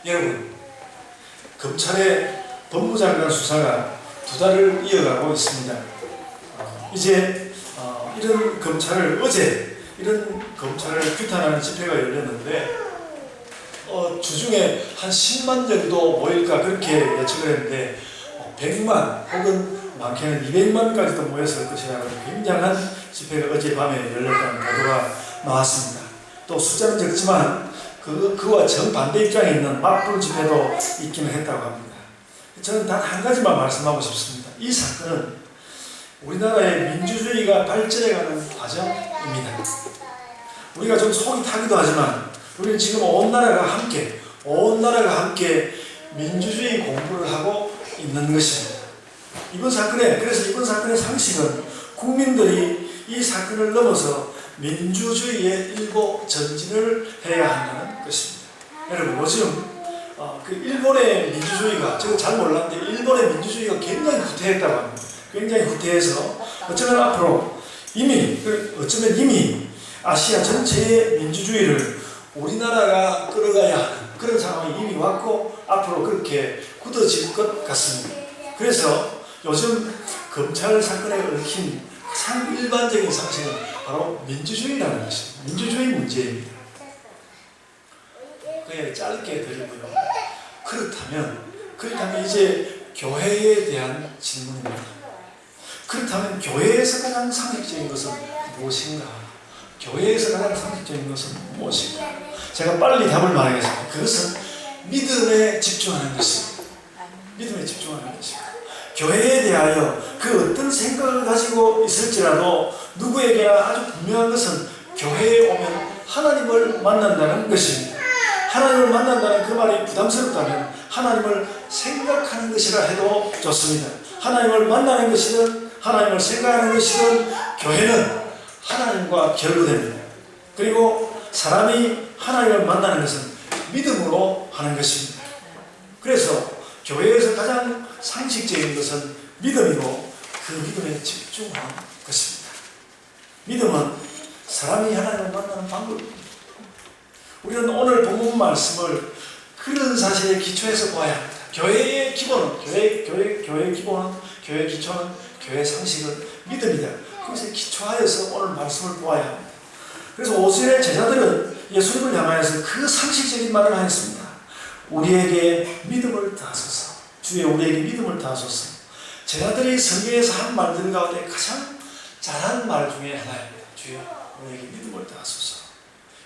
여러분, 검찰의 법무장관 수사가 2달을 이어가고 있습니다. 이제 이런 검찰을 어제 이런 검찰을 규탄하는 집회가 열렸는데 주중에 한 10만 정도 모일까 그렇게 예측을 했는데 100만 혹은 많게는 200만까지도 모였을 것이라는 굉장한 집회가 어젯밤에 열렸다는 보도가 나왔습니다. 또 숫자는 적지만 그와 정반대 입장에 있는 맞불 집회도 있기는 했다고 합니다. 저는 단 한 가지만 말씀하고 싶습니다. 이 사건은 우리나라의 민주주의가 발전해가는 과정입니다. 우리가 좀 속이 타기도 하지만 우리는 지금 온 나라가 함께 민주주의 공부를 하고 있는 것입니다. 그래서 이번 사건의 상식은 국민들이 이 사건을 넘어서 민주주의의 일보 전진을 해야 한다는 것입니다. 여러분, 요즘 일본의 민주주의가, 제가 잘 몰랐는데 일본의 민주주의가 굉장히 후퇴했다고 합니다. 굉장히 후퇴해서 어쩌면 이미 아시아 전체의 민주주의를 우리나라가 끌어가야 하는 그런 상황이 이미 왔고 앞으로 그렇게 굳어질 것 같습니다. 그래서 요즘 검찰 사건에 얽힌 가장 일반적인 상식은 바로 민주주의라는 것입니다. 민주주의 문제입니다. 그냥 짧게 드리고요. 그렇다면 이제 교회에 대한 질문입니다. 그렇다면 교회에서 가장 상식적인 것은 무엇인가? 교회에서 가장 상식적인 것은 무엇인가? 제가 빨리 답을 말하겠습니다. 그것은 믿음에 집중하는 것입니다. 믿음에 집중하는 것입니다. 교회에 대하여 그 어떤 생각을 가지고 있을지라도 누구에게나 아주 분명한 것은 교회에 오면 하나님을 만난다는 것입니다. 하나님을 만난다는 그 말이 부담스럽다면 하나님을 생각하는 것이라 해도 좋습니다. 하나님을 만나는 것이든 하나님을 생각하는 것이든 교회는 하나님과 결부됩니다. 그리고 사람이 하나님을 만나는 것은 믿음으로 하는 것입니다. 그래서 교회에서 가장 상식적인 것은 믿음이고 그 믿음에 집중하는 것입니다. 믿음은 사람이 하나님을 만나는 방법입니다. 우리는 오늘 본문 말씀을 그런 사실에 기초해서 봐야 합니다. 교회의 기본은, 교회의 기초는, 교회의 상식은 믿음이다. 그것에 기초하여서 오늘 말씀을 보아야 합니다. 그래서 오순의 제자들은 예수님을 향하여서 그 상식적인 말을 하였습니다. 우리에게 믿음을 다하소서. 주여, 우리에게 믿음을 다하소서. 제자들이 성경에서 한 말들 가운데 가장 잘한 말 중에 하나입니다. 주여, 우리에게 믿음을 다하소서.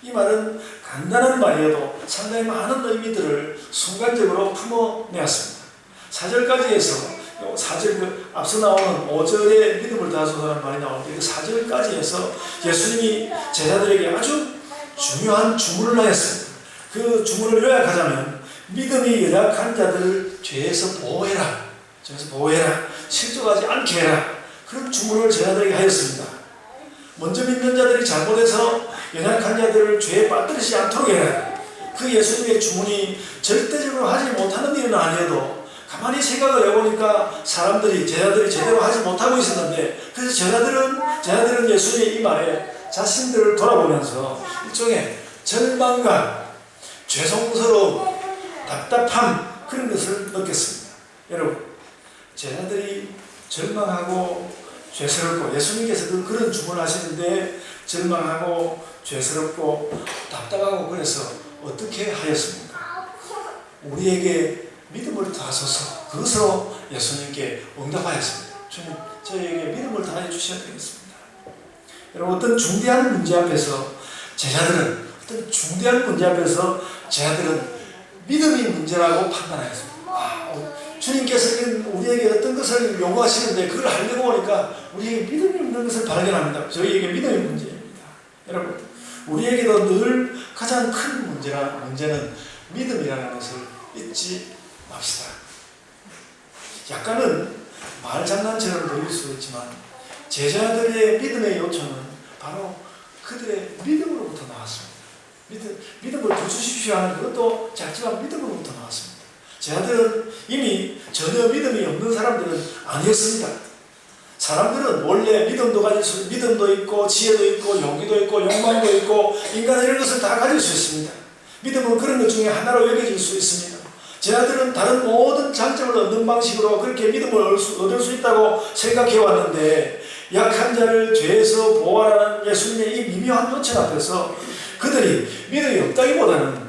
이 말은 간단한 말이어도 상당히 많은 의미들을 순간적으로 품어내었습니다. 4절까지 해서 4절 앞서 나오는 5절에 믿음을 다하소서라는 말이 나오는데 그 4절까지 해서 예수님이 제자들에게 아주 중요한 주문을 하였습니다. 그 주문을 요약하자면 믿음이 연약한 자들을 죄에서 보호해라. 실족하지 않게 해라. 그런 주문을 제자들에게 하였습니다. 먼저 믿는 자들이 잘못해서 연약한 자들을 죄에 빠뜨리지 않도록 해라. 그 예수님의 주문이 절대적으로 하지 못하는 일은 아니어도 가만히 생각을 해보니까 제자들이 제대로 하지 못하고 있었는데 그래서 제자들은 예수님의 이 말에 자신들을 돌아보면서 일종의 절망감, 죄송스러움, 답답함 그런 것을 느꼈습니다. 여러분, 제자들이 절망하고 죄스럽고 예수님께서도 그런 주문을 하시는데 절망하고 죄스럽고 답답하고 그래서 어떻게 하였습니까? 우리에게 믿음을 다하소서. 그것으로 예수님께 응답하였습니다. 주님, 저희에게 믿음을 다해 주셔야 되겠습니다. 여러분, 어떤 중대한 문제 앞에서 제자들은 믿음이 문제라고 판단하였습니다. 주님께서 우리에게 어떤 것을 요구하시는데 그걸 하려고 하니까 우리에게 믿음이 없는 것을 발견합니다. 저희에게 믿음이 문제입니다. 여러분, 우리에게도 늘 가장 큰 문제는 믿음이라는 것을 잊지 맙시다. 약간은 말장난처럼 들릴 수 있지만 제자들의 믿음의 요청은 바로 그들의 믿음으로부터 나왔습니다. 믿음을 부주십시오 하는 그것도 작지만 믿음으로부터 나왔습니다. 제자들은 이미 전혀 믿음이 없는 사람들은 아니었습니다. 사람들은 원래 믿음도 있고 지혜도 있고 용기도 있고 욕망도 있고 인간의 이런 것을 다 가질 수 있습니다. 믿음은 그런 것 중에 하나로 여겨질 수 있습니다. 제자들은 다른 모든 장점을 얻는 방식으로 그렇게 믿음을 얻을 수 있다고 생각해 왔는데, 약한 자를 죄에서 보호하라는 예수님의 이 미묘한 요청 앞에서 그들이 믿음이 없다기보다는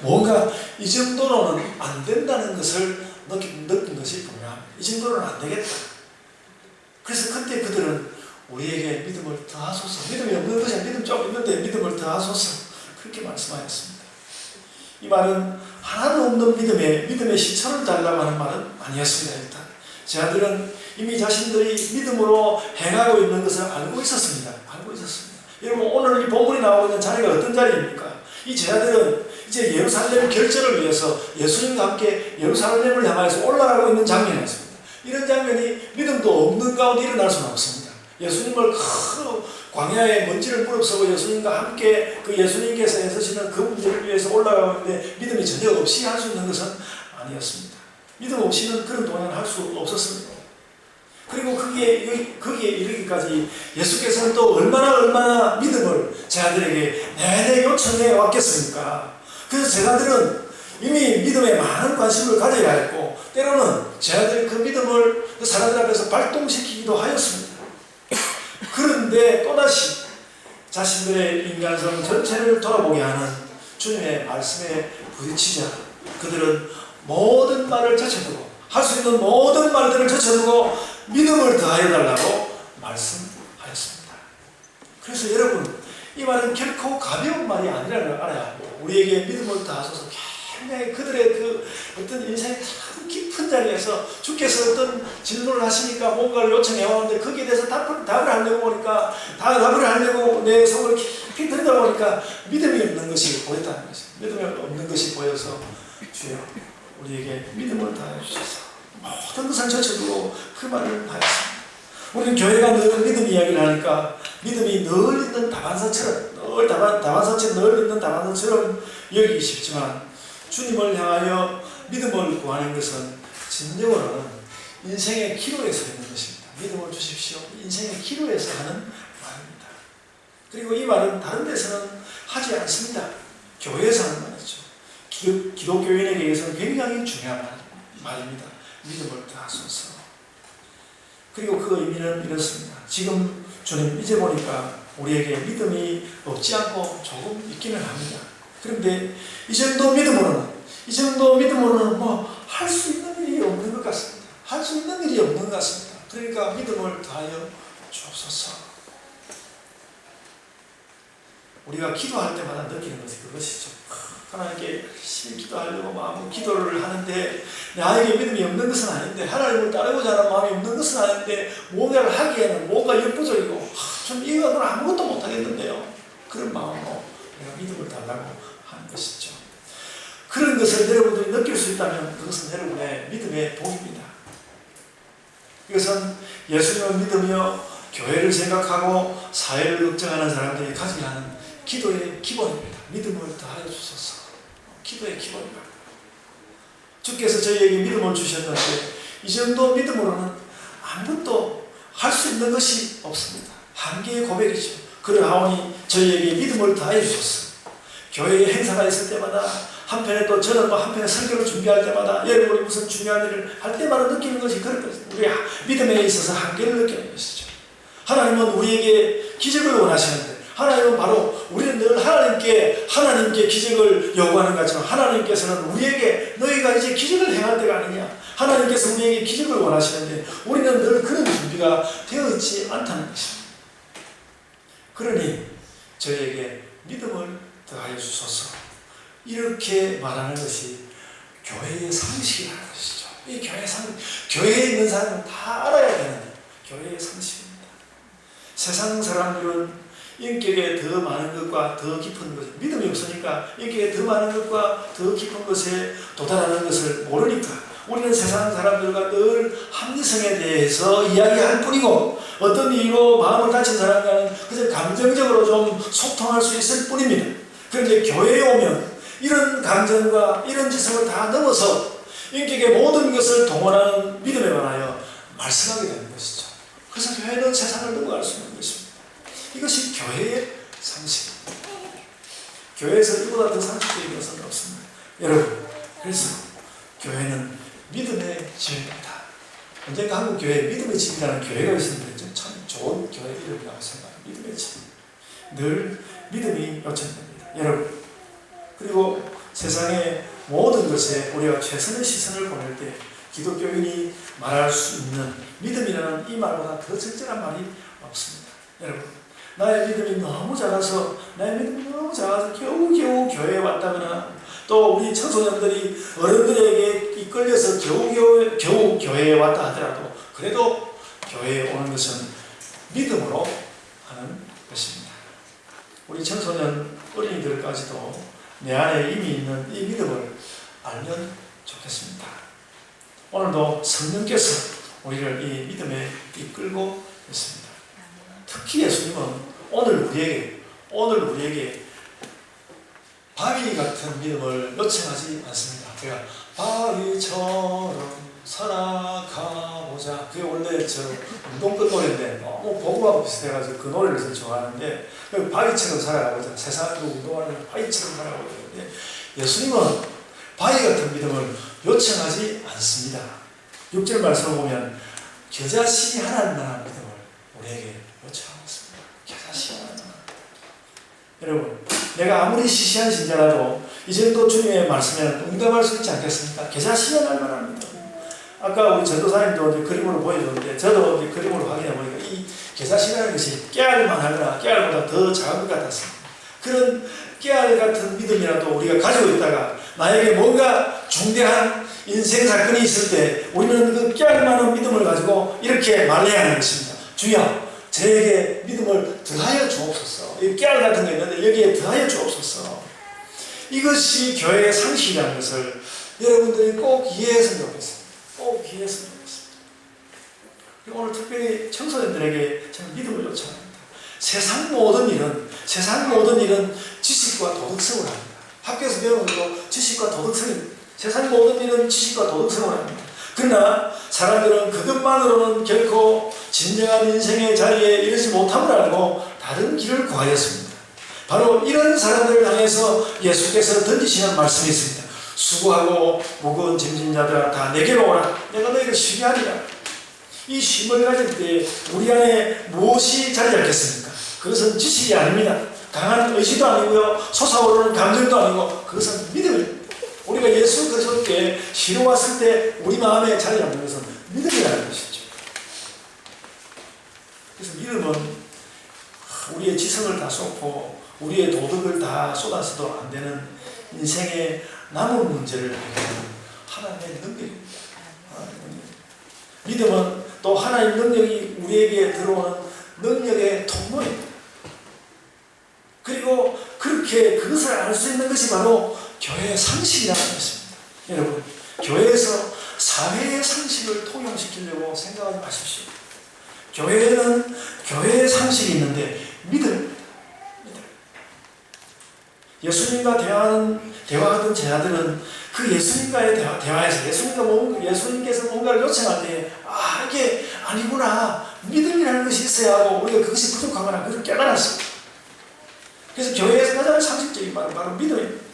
뭔가 이 정도로는 안 된다는 것을 느낀 것이 분명합니다. 이 정도로는 안 되겠다. 그래서 그때 그들은 우리에게 믿음을 더하소서, 믿음이 없는 것이 믿음 좀 있는데 믿음을 더하소서, 그렇게 말씀하였습니다. 이 말은 하나도 없는 믿음의 시초를 달라고 하는 말은 아니었습니다. 일단 제자들은 이미 자신들이 믿음으로 행하고 있는 것을 알고 있었습니다. 여러분, 오늘 이 본문이 나오고 있는 자리가 어떤 자리입니까? 이 제자들은 이제 예루살렘 결전을 위해서 예수님과 함께 예루살렘을 향해서 올라가고 있는 장면이었습니다. 이런 장면이 믿음도 없는 가운데 일어날 수는 없습니다. 예수님을 큰 광야에 먼지를 무릅쓰고 예수님과 함께 그 예수님께서 애쓰시는 그 문제를 위해서 올라가고 있는데 믿음이 전혀 없이 할 수 있는 것은 아니었습니다. 믿음 없이는 그런 동행을 할 수 없었습니다. 그리고 거기에 이르기까지 예수께서는 또 얼마나 믿음을 제자들에게 내내 요청해 왔겠습니까? 그래서 제자들은 이미 믿음에 많은 관심을 가져야 했고, 때로는 제자들이 그 믿음을 그 사람들 앞에서 발동시키기도 하였습니다. 그런데 또다시 자신들의 인간성 전체를 돌아보게 하는 주님의 말씀에 부딪히자 그들은 모든 말을 제쳐두고, 할 수 있는 모든 말들을 제쳐두고 믿음을 더하여 달라고 말씀하였습니다. 그래서 여러분, 이 말은 결코 가벼운 말이 아니라는 걸 알아야 합니다. 우리에게 믿음을 더하소서, 굉장히 그들의 그 어떤 인생의 참 깊은 자리에서 주께서 어떤 질문을 하시니까 뭔가를 요청해 오는데 거기에 대해서 답을 하려고 보니까, 답을 하려고 내 속을 깊이 들다 보니까 믿음이 없는 것이 보였다는 것입니다. 믿음이 없는 것이 보여서 주여 우리에게 믿음을 다해 주셔서 모든 것을 제쳐두고 그 말을 하였습니다. 우리는 교회가 늘 믿음 이야기를 하니까 믿음이 늘 있는 다반사처럼, 늘 있는 다반사처럼 여기기 쉽지만, 주님을 향하여 믿음을 구하는 것은 진정으로는 인생의 기로에서 있는 것입니다. 믿음을 주십시오. 인생의 기로에서 하는 말입니다. 그리고 이 말은 다른 데서는 하지 않습니다. 교회에서 하는 말이죠. 기독교인에게 의해서는 굉장히 중요한 말입니다. 믿음을 더하소서. 그리고 그 의미는 이렇습니다. 지금 주님 이제 보니까 우리에게 믿음이 없지 않고 조금 있기는 합니다. 그런데 이 정도 믿음으로는 뭐 할 수 있는 일이 없는 것 같습니다. 할 수 있는 일이 없는 것 같습니다. 그러니까 믿음을 더하여 주옵소서. 우리가 기도할 때마다 느끼는 것이 그것이죠. 하나님께 열심히 기도하려고 마음으로 기도를 하는데 나에게 믿음이 없는 것은 아닌데, 하나님을 따르고자 하는 마음이 없는 것은 아닌데, 뭔가를 하기에는 뭔가 역부족이고 좀 이거는 아무것도 못하겠는데요. 그런 마음으로 내가 믿음을 달라고 하는 것이죠. 그런 것을 여러분들이 느낄 수 있다면 그것은 여러분의 믿음의 복입니다. 이것은 예수님을 믿으며 교회를 생각하고 사회를 걱정하는 사람들이 가져야 하는 기도의 기본입니다. 믿음을 더하여 주소서. 기도의 기본입니다. 주께서 저희에게 믿음을 주셨는데 이 정도 믿음으로는 아무것도 할 수 있는 것이 없습니다. 한계의 고백이죠. 그러하오니 저희에게 믿음을 더하여 주소서. 교회에 행사가 있을 때마다, 한편에 또 저는 한편에 설교를 준비할 때마다, 여러분이 무슨 중요한 일을 할 때마다 느끼는 것이 그런 것입니다. 우리 믿음에 있어서 한계를 느끼는 것이죠. 하나님은 우리에게 기적을 원하시는데, 하나님은 바로 우리는 늘 하나님께 기적을 요구하는 것처럼 하나님께서는 우리에게 너희가 이제 기적을 행할 때가 아니냐, 하나님께서 우리에게 기적을 원하시는데 우리는 늘 그런 준비가 되어 있지 않다는 것입니다. 그러니 저희에게 믿음을 더하여 주소서, 이렇게 말하는 것이 교회의 상식이라는 것이죠. 이 교회에 있는 사람은 다 알아야 되는 교회의 상식입니다. 세상 사람들은 인격에 더 많은 것과 더 깊은 것, 믿음이 없으니까 인격에 더 많은 것과 더 깊은 것에 도달하는 것을 모르니까 우리는 세상 사람들과 늘 합리성에 대해서 이야기할 뿐이고, 어떤 이유로 마음을 다친 사람과는 그저 감정적으로 좀 소통할 수 있을 뿐입니다. 그런데 교회에 오면 이런 감정과 이런 지성을 다 넘어서 인격의 모든 것을 동원하는 믿음에 관하여 말씀하게 되는 것이죠. 그래서 교회는 세상을 넘어갈 수 있는 것입니다. 이것이 교회의 상식입니다. 교회에서 이보다 더 상식적인 것은 없습니다. 여러분, 그래서 교회는 믿음의 집입니다. 언젠가 한국 교회에 믿음의 집이라는 교회가 있었는데 참 좋은 교회 이름이라고 생각합니다. 믿음의 집. 늘 믿음이 요청됩니다. 여러분, 그리고 세상의 모든 것에 우리가 최선의 시선을 보낼 때 기독교인이 말할 수 있는 믿음이라는 이 말보다 더 적절한 말이 없습니다. 여러분, 나의 믿음이 너무 작아서 겨우겨우 교회에 왔다거나, 또 우리 청소년들이 어른들에게 이끌려서 겨우 교회에 왔다 하더라도 그래도 교회에 오는 것은 믿음으로 하는 것입니다. 우리 청소년 어린이들까지도 내 안에 이미 있는 이 믿음을 알면 좋겠습니다. 오늘도 성령께서 우리를 이 믿음에 이끌고 있습니다. 특히 예수님은 오늘 우리에게 바위 같은 믿음을 요청하지 않습니다. 제가 바위처럼 살아가보자. 그게 원래 저 운동권 노래인데 너무 복음하고 비슷해가지고 그 노래를 좀 좋아하는데, 바위처럼 살아가보자. 세상도 운동하는 바위처럼 살아가보자. 예수님은 바위 같은 믿음을 요청하지 않습니다. 6절 말씀을 보면 겨자씨 하나님만한 믿음을 우리에게 요청하고 있습니다. 겨자씨 하나님만. 여러분, 내가 아무리 시시한 신자라도 이 정도 주님의 말씀에는 응답할 수 있지 않겠습니까? 겨자씨 하나님만한 믿음. 아까 우리 전도사님도 이제 그림으로 보여줬는데, 저도 이제 그림으로 확인해 보니까 이 겨자씨라는 것이 깨알만 하거나 깨알보다 더 작은 것 같았습니다. 그런 깨알 같은 믿음이라도 우리가 가지고 있다가 나에게 뭔가 중대한 인생 사건이 있을 때 우리는 그 깨알만한 믿음을 가지고 이렇게 말해야 하는 것입니다. 주여, 저에게 믿음을 더하여 주옵소서. 이 깨알 같은 게 있는데 여기에 더하여 주옵소서. 이것이 교회의 상식이라는 것을 여러분들이 꼭 이해했으면 좋겠습니다. 꼭 이해했으면 좋겠습니다. 그리고 오늘 특별히 청소년들에게 저는 믿음을 요청합니다. 세상 모든 일은 지식과 도덕성을 합니다. 학교에서 배우는 것도 지식과 도덕성입니다. 세상 모든 일은 지식과 도덕성을 합니다. 그러나 사람들은 그것만으로는 결코 진정한 인생의 자리에 이르지 못함을 알고 다른 길을 구하였습니다. 바로 이런 사람들을 향해서 예수께서 던지시는 말씀이 있습니다. 수고하고 무거운 짐진 자들아 다 내게로 오라. 내가 너희를 쉬게 하리라. 이 쉼을 가질 때 우리 안에 무엇이 자리 잡겠습니까? 그것은 지식이 아닙니다. 강한 의지도 아니고요, 솟아오르는 감정도 아니고 그것은 믿음입니다. 우리가 예수 그리스도께 쉬러 왔을 때 우리 마음에 자리 잡는 것은 믿음이라는 것이죠. 그래서 믿음은 우리의 지성을 다 쏟고 우리의 도덕을 다 쏟아서도 안 되는 인생의 남은 문제를 해결하는 하나님의 능력입니다. 믿음은 또 하나님의 능력이 우리에게 들어오는 능력의 통로입니다. 그리고 그렇게 그것을 알 수 있는 것이 바로 교회의 상식이라는 것입니다. 여러분, 교회에서 사회의 상식을 통용시키려고 생각하지 마십시오. 교회에는 교회의 상식이 있는데 믿음입니다. 예수님과 대화하던 제자들은 그 예수님과의 대화에서 예수님께서 뭔가를 요청할 때 이게 아니구나, 믿음이라는 것이 있어야 하고 우리가 그것이 부족하거나 그걸 깨달았습니다. 그래서 교회에서 가장 상식적인 말은 바로 믿음입니다.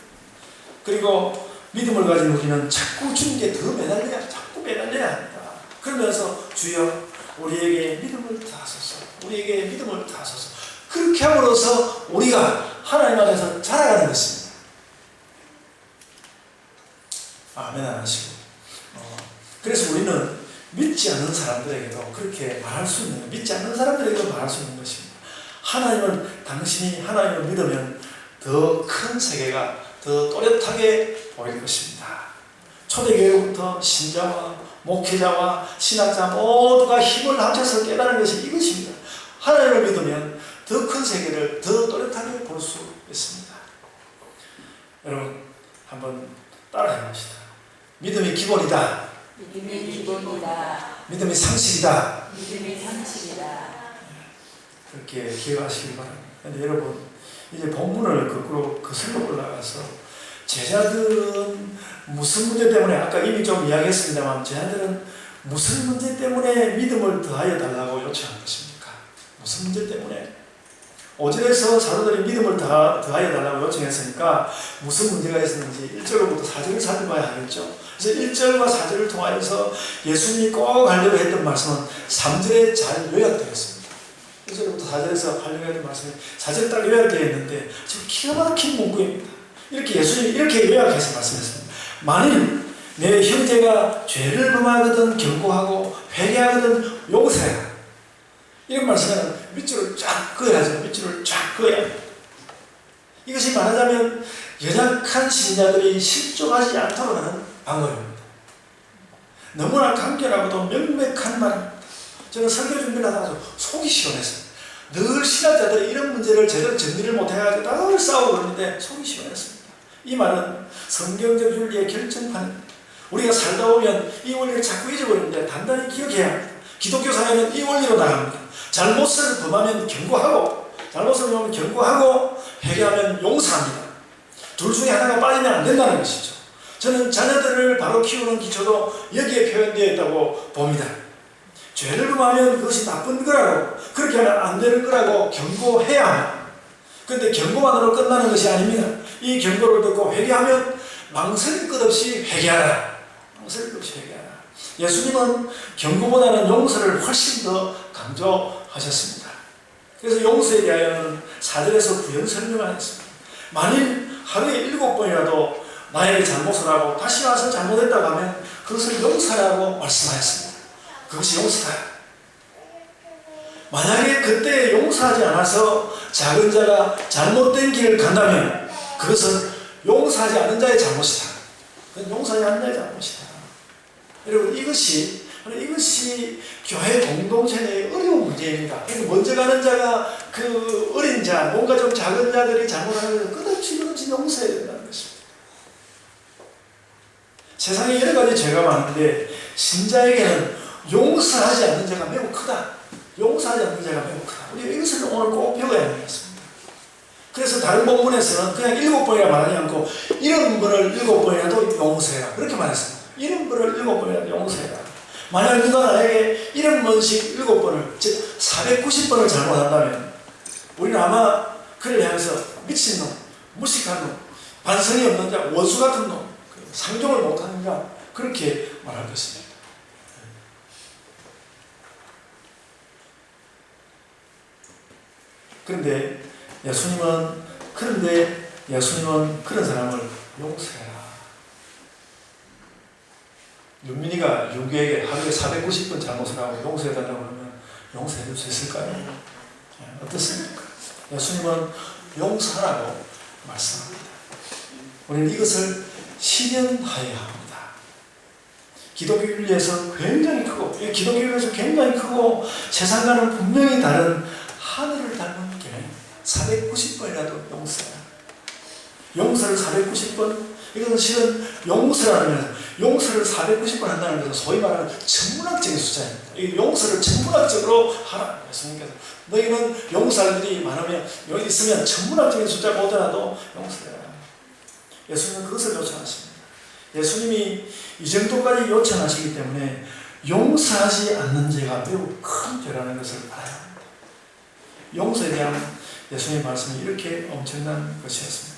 그리고 믿음을 가진 우리는 자꾸 주님께 더 매달려야 합니다. 그러면서 주여 우리에게 믿음을 다하소서, 우리에게 믿음을 다하소서. 그렇게 함으로써 우리가 하나님 안에서 자라가는 것입니다. 아멘 안 하시고. 그래서 우리는 믿지 않는 사람들에게도 그렇게 말할 수 있는, 믿지 않는 사람들에게도 말할 수 있는 것입니다. 당신이 하나님을 믿으면 더 큰 세계가 더 또렷하게 보일 것입니다. 초대교회부터 신자와 목회자와 신학자 모두가 힘을 합쳐서 깨달은 것이 이것입니다. 하나님을 믿으면 더 큰 세계를 더 또렷하게 볼 수 있습니다. 여러분, 한번 따라해 봅시다. 믿음이 기본이다. 믿음이 기본이다. 믿음이 상식이다. 믿음이 상식이다. 그렇게 기억하시기 바랍니다. 근데 여러분, 이제 본문을 거슬러 올라가서 제자들은 무슨 문제 때문에, 아까 이미 좀 이야기했습니다만, 제자들은 무슨 문제 때문에 믿음을 더하여 달라고 요청한 것입니까? 무슨 문제 때문에? 5절에서 사도들이 믿음을 더하여 달라고 요청했으니까 무슨 문제가 있었는지 1절로부터 4절을 살펴봐야 하겠죠. 그래서 1절과 4절을 통하여서 예수님이 꼭 하려고 했던 말씀은 3절에 잘 요약되었습니다. 1절부터 4절에서 하려고 했던 말씀이 4절에 딱 요약되어 있는데 지금 기가 막힌 문구입니다. 이렇게 예수님이 이렇게 요약해서 말씀했습니다. 만일 내 형제가 죄를 범하거든 경고하고 회개하거든 용서해라. 이런 말씀은 밑줄을 쫙 그어야죠. 밑줄을 쫙 그어야 합니다. 이것이 말하자면 연약한 신자들이 실족하지 않도록 하는 방법입니다. 너무나 간결하고도 명백한 말입니다. 저는 설교 준비를 하다가 속이 시원했어요. 늘 신학자들이 이런 문제를 제대로 정리를 못해가지고 늘 싸우고 그러는데 속이 시원했습니다. 이 말은 성경적 윤리의 결정판입니다. 우리가 살다 보면 이 원리를 자꾸 잊어버리는데 단단히 기억해야 합니다. 기독교 사회는 이 원리로 나갑니다. 잘못을 범하면 경고하고, 잘못을 범하면 경고하고, 회개하면 용서합니다. 둘 중에 하나가 빠지면 안 된다는 것이죠. 저는 자녀들을 바로 키우는 기초도 여기에 표현되어 있다고 봅니다. 죄를 범하면 그것이 나쁜 거라고, 그렇게 하면 안 되는 거라고 경고해야 합니다. 그런데 경고만으로 끝나는 것이 아닙니다. 이 경고를 듣고 회개하면 망설일 것 없이 회개하라. 망설일 것 없이 회개하라. 예수님은 경고보다는 용서를 훨씬 더 강조하셨습니다. 그래서 용서에 대하여는 4절에서 부연 설명을 했습니다. 만일 하루에 7번이라도 나에게 잘못을 하고 다시 와서 잘못했다고 하면 그것을 용서하라고 말씀하였습니다. 그것이 용서다. 만약에 그때 용서하지 않아서 작은 자가 잘못된 길을 간다면 그것은 용서하지 않는 자의 잘못이다. 그건 용서하지 않는 자의 잘못이다. 여러분 이것이 교회 공동체 내의 어려운 문제입니다. 먼저 가는 자가 그 어린 자, 뭔가 좀 작은 자들이 잘못하는 것을 끝없이 용서해야 된다는 것입니다. 세상에 여러 가지 죄가 많은데 신자에게는 용서하지 않는 죄가 매우 크다. 용서하지 않는 죄가 매우 크다. 우리가 이것을 오늘 꼭 배워야 하는 것입니다. 그래서 다른 본문에서는 그냥 7번이라 말하지 않고 이런 분을 7번이라도 용서해라. 그렇게 말했습니다. 이런 분을 7번이라도 용서해라. 만약 누가 나에게 이런 번씩 7번을, 즉 490번을 잘못한다면 우리는 아마 그를 향해서 미친놈, 무식한 놈, 반성이 없는 자, 원수 같은 놈, 상종을 못하는 자 그렇게 말할 것입니다. 그런데 예수님은 그런 사람을 용서해라. 윤민이가 윤규에게 하루에 490번 잘못을 하고 용서해달라고 하면 용서해줄 수 있을까요? 어떻습니까? 예수님은 용서하라고 말씀합니다. 우리는 이것을 실현하여야 합니다. 기독교 윤리에서 굉장히 크고, 세상과는 분명히 다른 하늘을 닮은 게 490번이라도 용서해라. 용서를 490번? 이것은 실은 용서를 490번 한다는 것은 소위 말하는 천문학적인 숫자입니다. 이 용서를 천문학적으로 하라. 예수님께서 너희는 용서할 일이 많으면 여기 있으면 천문학적인 숫자가 오더라도 용서해라. 예수님은 그것을 요청하십니다. 예수님이 이 정도까지 요청하시기 때문에 용서하지 않는 죄가 매우 큰 죄라는 것을 알아야 합니다. 용서에 대한 예수님의 말씀이 이렇게 엄청난 것이었습니다.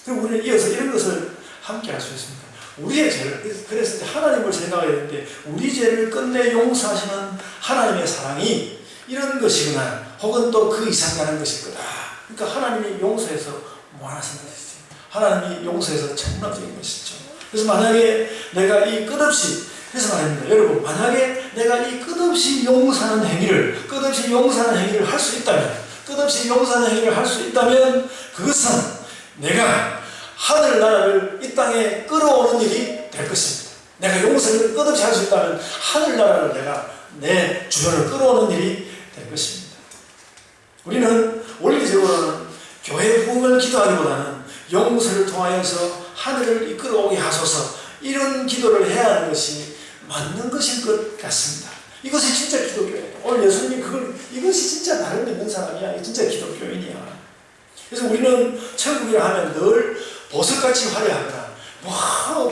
그리고 우리는 이어서 이런 것을 함께 할 수 있습니다. 우리의 죄를, 그래서 하나님을 생각해야 되는데 우리 죄를 끝내 용서하시는 하나님의 사랑이 이런 것이구나, 혹은 또 그 이상 가는 것일 거다. 그러니까 하나님이 용서해서 무한하신 것이죠. 하나님이 용서해서 천문학적인 것이죠. 그래서 만약에 내가 이 끝없이, 그래서 말합니다. 여러분, 만약에 내가 이 끝없이 용서하는 행위를 할 수 있다면 그것은 내가 하늘나라를 이 땅에 끌어오는 일이 될 것입니다. 내가 용서를 끝없이 할 수 있다면 하늘나라를 내가 내 주변을 끌어오는 일이 될 것입니다. 우리는 원리적으로는 교회 부흥을 기도하기보다는 용서를 통하여서 하늘을 이끌어오게 하소서, 이런 기도를 해야 하는 것이 맞는 것일 것 같습니다. 이것이 진짜 기독교예요. 오늘 예수님이 이것이 진짜 나를 믿는 사람이야, 진짜 기독교인이야. 그래서 우리는 천국이라 하면 늘 보석같이 화려하거나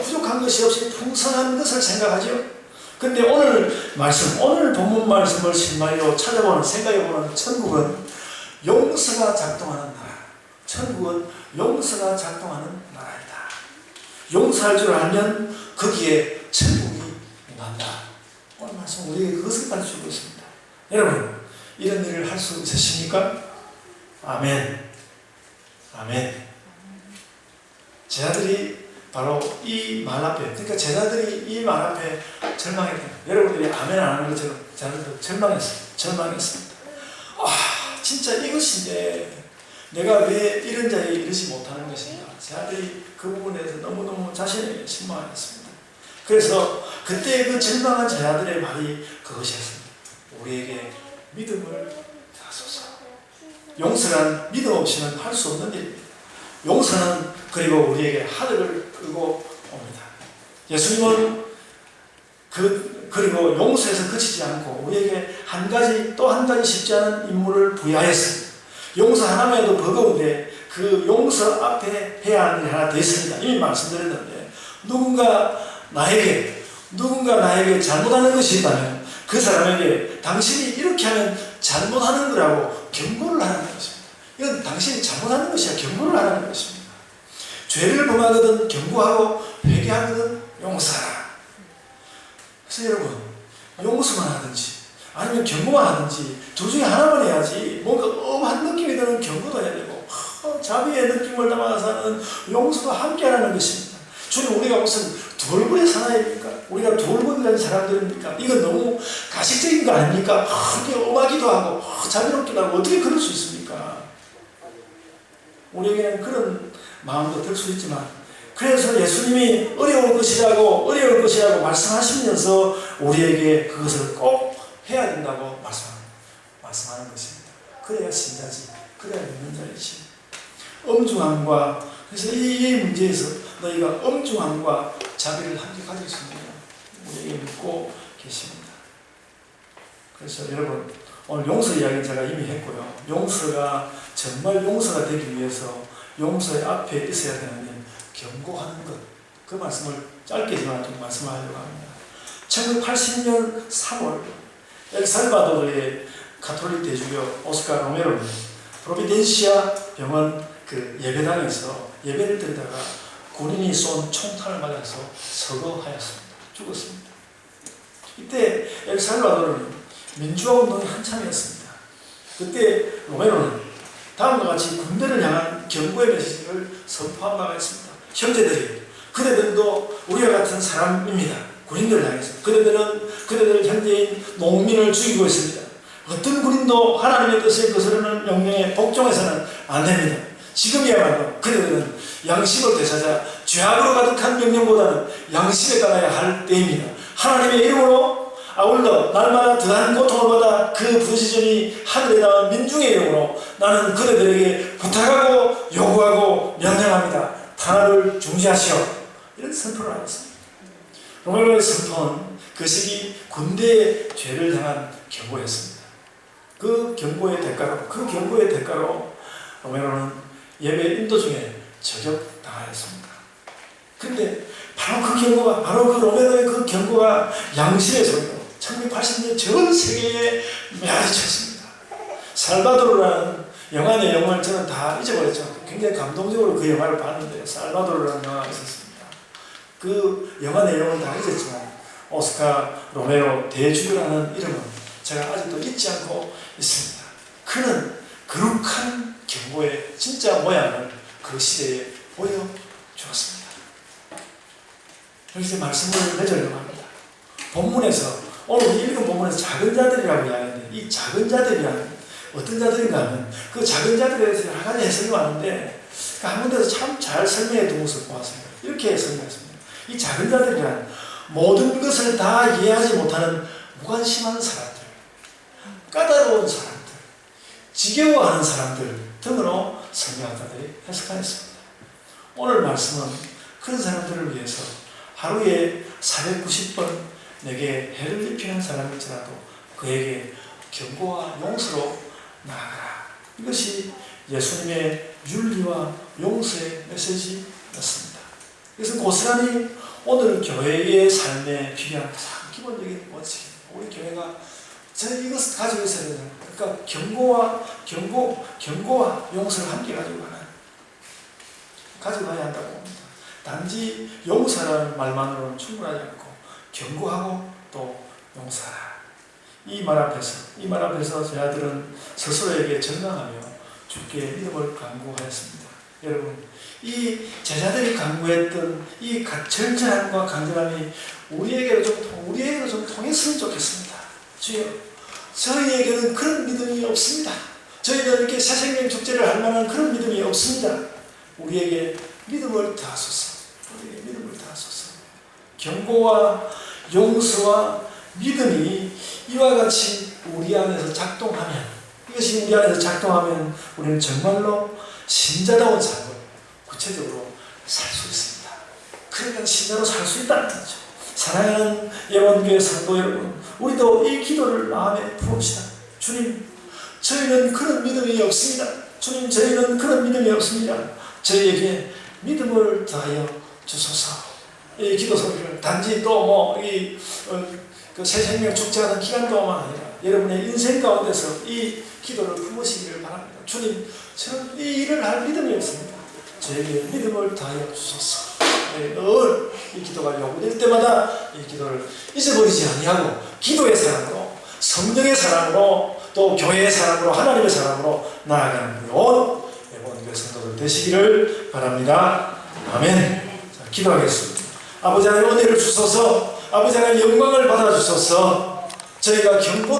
부족한 것이 없이 풍성한 것을 생각하죠. 근데 오늘 본문 말씀을 실마리로 찾아보는, 생각해보는 천국은 용서가 작동하는 나라. 천국은 용서가 작동하는 나라이다. 용서할 줄 알면 거기에 천국이 임한다. 오늘 말씀 우리에게 그것을 가르쳐주고 있습니다. 여러분, 이런 일을 할 수 있으십니까? 아멘. 아멘. 제자들이 바로 이 말 앞에, 그러니까 제자들이 이 말 앞에 절망했다. 여러분들이 아멘 안 하는 것처럼 제자들도 절망했습니다. 진짜 이것인데 내가 왜 이런 자리에 이르지 못하는 것인가. 제자들이 그 부분에 대해서 너무너무 자신에게 실망했습니다. 그래서 그때 그 절망한 제자들의 말이 그것이었습니다. 우리에게 믿음을 하소서. 용서란 믿음 없이는 할 수 없는 일입니다. 용서는 그리고 우리에게 하늘을 끌고 옵니다. 예수님은 그리고 용서에서 그치지 않고 우리에게 또 한 가지 쉽지 않은 임무를 부여하였습니다. 용서 하나만해도 버거운데 그 용서 앞에 해야 하는 일이 하나 더 있습니다. 이미 말씀드렸는데 누군가 나에게 잘못하는 것이 있다면 그 사람에게 당신이 이렇게 하면 잘못하는 거라고 경고를 하는 것입니다. 이건 당신이 잘못하는 것이야 경고를 하는 것입니다. 죄를 범하거든 경고하고 회개하거든 용서하라. 그래서 여러분, 용서만 하든지 아니면 경고만 하든지 둘 중에 하나만 해야지. 뭔가 엄한 느낌이 드는 경고도 해야 되고 자비의 느낌을 담아서 하는 용서가 함께 하는 것입니다. 주님, 우리가 무슨 돌고래 사나이입니까? 우리가 돌고래라는 사람들입니까? 이건 너무 가식적인 거 아닙니까? 이게 엄하기도 하고 자비롭기도 하고 어떻게 그럴 수 있습니까? 우리에게는 그런 마음도 들 수 있지만, 그래서 예수님이 어려울 것이라고 말씀하시면서 우리에게 그것을 꼭 해야 된다고 말씀하는 것입니다. 그래야 신자지, 그래야 믿는 자이지. 엄중함과, 그래서 이 문제에서 너희가 엄중함과 자비를 함께 가질 수 있는 우리에게 믿고 계십니다. 그래서 여러분, 오늘 용서 이야기는 제가 이미 했고요. 용서가 정말 용서가 되기 위해서 용서의 앞에 있어야 되는 일, 경고하는 것, 그 말씀을 짧게지만 좀 말씀하려고 합니다. 1980년 3월 엘살바도르의 가톨릭 대주교 오스카 로메로는 프로비덴시아 병원 그 예배당에서 예배를 드리다가 군인이 쏜 총탄을 맞아서 서거하였습니다. 죽었습니다. 이때 엘살바도르는 민주화 운동이 한참이었습니다. 그때 로메로는 다음과 같이 군대를 향한 경고의 메시지를 선포한 바가 있습니다. 형제들이, 그대들도 우리와 같은 사람입니다. 군인들을 향해서 그대들은 현재인 농민을 죽이고 있습니다. 어떤 군인도 하나님의 뜻을 거스르는 명령에 복종해서는 안 됩니다. 지금이야말로 그대들은 양심을 되찾아 죄악으로 가득한 명령보다는 양심에 따라야 할 때입니다. 하나님의 이름으로 아울러 날마다 더한 고통을 받아 그 부지전이 하늘에 나온 민중의 이름으로 나는 그대들에게 부탁하고 요구하고 명령합니다. 탄압을 중지하시오. 이런 선포를 하였습니다. 로메로의 선포는 그 시기 군대의 죄를 향한 경고였습니다. 그 경고의 대가로 로메로는 예배 인도 중에 저격당하였습니다. 그런데 바로 그 로메로의 그 경고가 양심의 소리로 1980년 전 세계에 메아리쳤습니다. 살바도르라는 영화 내용을 저는 다 잊어버렸죠. 굉장히 감동적으로 그 영화를 봤는데, 살바도르라는 영화가 있었습니다. 그 영화 내용은 다 잊었지만 오스카 로메로 대주교라는 이름은 제가 아직도 잊지 않고 있습니다. 그는 거룩한 경고의 진짜 모양을 그 시대에 보여주었습니다. 여기서 말씀을 맺으려고 합니다. 본문에서, 오늘 우리 읽은 본문에서 작은 자들이라고 이야기하는데, 이 작은 자들이란 어떤 자들인가 하면 그 작은 자들에 대해서 여러 가지 해석이 많은데 한 군데서 참 잘 설명해 둔 것을 보았습니다. 이렇게 설명했습니다. 이 작은 자들이란 모든 것을 다 이해하지 못하는 무관심한 사람들, 까다로운 사람들, 지겨워하는 사람들 등으로 설명자들이 해석하였습니다. 오늘 말씀은 그런 사람들을 위해서 하루에 490번 내게 해를 입히는 사람일지라도 그에게 경고와 용서로 나아가라. 이것이 예수님의 윤리와 용서의 메시지였습니다. 그래서 고스란히 오늘 교회의 삶에 필요한 가장 기본적인 원칙입니다. 우리 교회가 이것을 가지고 있어야 되는 그러니까 경고와 용서를 함께 가지고 가야 한다고 봅니다. 단지 용서라는 말만으로는 충분하지 않고 경고하고 또 용서하라. 이 말 앞에서 제 아들은 스스로에게 전강하며 주께 믿음을 간구하였습니다. 여러분, 이 제자들이 간구했던 이 절절함과 간절함이 우리에게도 좀 통했으면 좋겠습니다. 주여, 저희에게는 그런 믿음이 없습니다. 저희가 이렇게 새생명 축제를 할 만한 그런 믿음이 없습니다. 우리에게 믿음을 다하소서. 경고와 용서와 믿음이 이와 같이 우리 안에서 작동하면, 우리는 정말로 신자다운 삶을 구체적으로 살 수 있습니다. 그러니까 신자로 살 수 있다는 거죠. 사랑하는 예원교회 성도 여러분, 우리도 이 기도를 마음에 부읍시다. 주님, 저희는 그런 믿음이 없습니다. 저희에게 믿음을 더하여 주소서. 이 기도 소리를 단지 그 새생명 축제하는 기간 동안 아니라 여러분의 인생 가운데서 이 기도를 품으시기를 바랍니다. 주님, 저는 이 일을 할 믿음이 없습니다. 저에게 믿음을 더하여 주소서. 늘 이 기도가 요구될 때마다 이 기도를 잊어버리지 아니하고 기도의 사랑으로, 성령의 사랑으로, 또 교회의 사랑으로, 하나님의 사랑으로 나아가는 온 예원교회 성도들 되시기를 바랍니다. 아멘. 자, 기도하겠습니다. 아버지 하나님 은혜를 주소서. 아버지 하나님 영광을 받아주소서. 저희가 경고